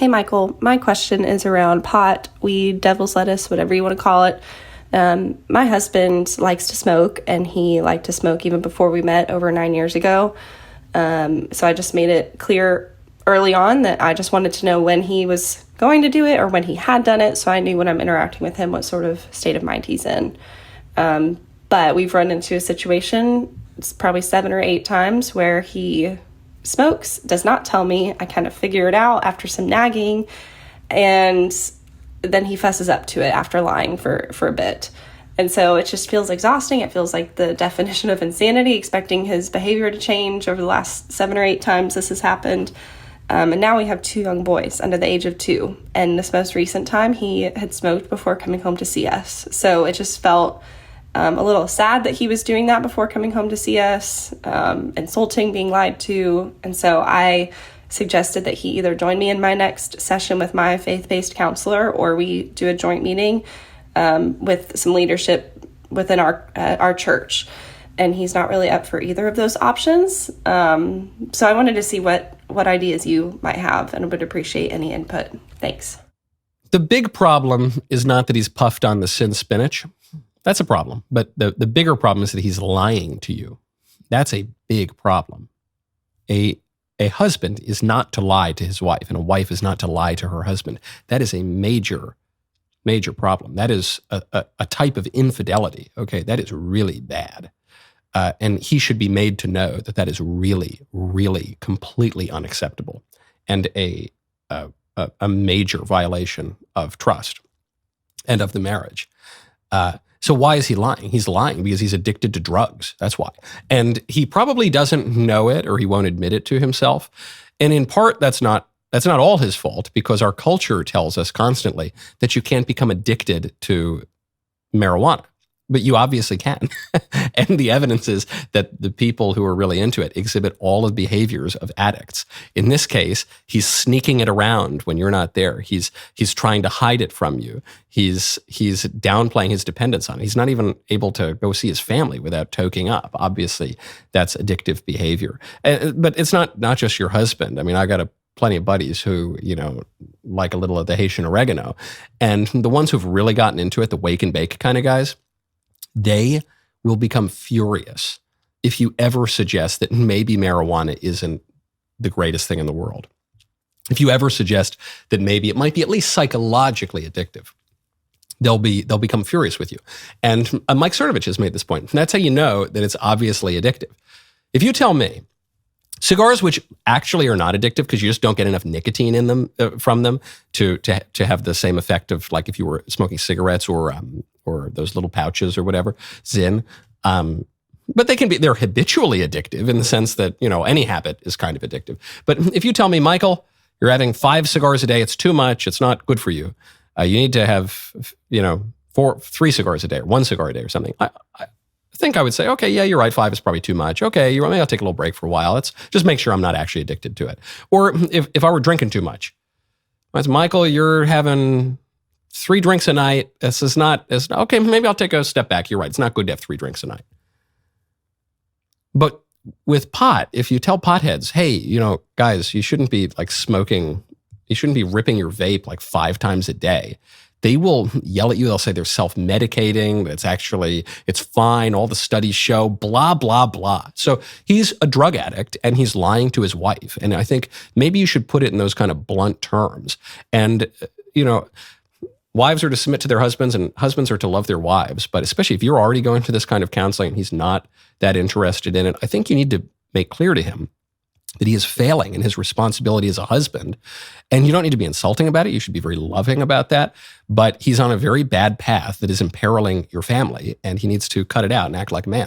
Hey, Michael. My question is around pot, weed, devil's lettuce, whatever you want to call it. My husband likes to smoke, and he liked to smoke even before we met over 9 years ago. So I just made it clear early on that I just wanted to know when he was going to do it or when he had done it, so I knew when I'm interacting with him what sort of state of mind he's in. But we've run into a situation, it's probably 7 or 8 times, where he smokes, does not tell me. I kind of figure it out after some nagging, and then he fesses up to it after lying for a bit. And so it just feels exhausting. It feels like the definition of insanity, expecting his behavior to change over the last 7 or 8 times this has happened. And now we have 2 young boys under the age of 2. And this most recent time, he had smoked before coming home to see us. So it just felt a little sad that he was doing that before coming home to see us, insulting, being lied to. And so I suggested that he either join me in my next session with my faith-based counselor, or we do a joint meeting with some leadership within our church. And he's not really up for either of those options. So I wanted to see what ideas you might have, and would appreciate any input. Thanks. The big problem is not that he's puffed on the sin spinach. That's a problem. But the bigger problem is that he's lying to you. That's a big problem. A husband is not to lie to his wife, and a wife is not to lie to her husband. That is a major, major problem. That is a type of infidelity. Okay, that is really bad. And he should be made to know that that is really, really completely unacceptable, and a major violation of trust and of the marriage. So why is he lying? He's lying because he's addicted to drugs. That's why. And he probably doesn't know it, or he won't admit it to himself. And in part, that's not all his fault, because our culture tells us constantly that you can't become addicted to marijuana. But you obviously can. And the evidence is that the people who are really into it exhibit all of the behaviors of addicts. In this case, he's sneaking it around when you're not there. He's trying to hide it from you. He's downplaying his dependence on it. He's not even able to go see his family without toking up. Obviously, that's addictive behavior. But it's not just your husband. I mean, I got plenty of buddies who, like a little of the Haitian oregano. And the ones who've really gotten into it, the wake and bake kind of guys, they will become furious if you ever suggest that maybe marijuana isn't the greatest thing in the world. If you ever suggest that maybe it might be at least psychologically addictive, they'll become furious with you. And Mike Cernovich has made this point. And that's how you know that it's obviously addictive. If you tell me cigars, which actually are not addictive because you just don't get enough nicotine in them from them to have the same effect of like if you were smoking cigarettes or those little pouches or whatever, Zyn. But they're habitually addictive in the sense that, any habit is kind of addictive. But if you tell me, Michael, you're having 5 cigars a day, it's too much, it's not good for you. You need to have, 3 cigars a day or 1 cigar a day or something. I think I would say, okay, yeah, you're right. 5 is probably too much. Okay, maybe I'll take a little break for a while. Let's just make sure I'm not actually addicted to it. Or if I were drinking too much, Michael, you're having 3 drinks a night. Okay, maybe I'll take a step back. You're right. It's not good to have 3 drinks a night. But with pot, if you tell potheads, hey, guys, you shouldn't be like smoking, you shouldn't be ripping your vape like 5 times a day. They will yell at you. They'll say they're self-medicating. It's fine. All the studies show blah, blah, blah. So he's a drug addict and he's lying to his wife. And I think maybe you should put it in those kind of blunt terms. And, wives are to submit to their husbands and husbands are to love their wives. But especially if you're already going to this kind of counseling and he's not that interested in it, I think you need to make clear to him that he is failing in his responsibility as a husband. And you don't need to be insulting about it. You should be very loving about that. But he's on a very bad path that is imperiling your family, and he needs to cut it out and act like a man.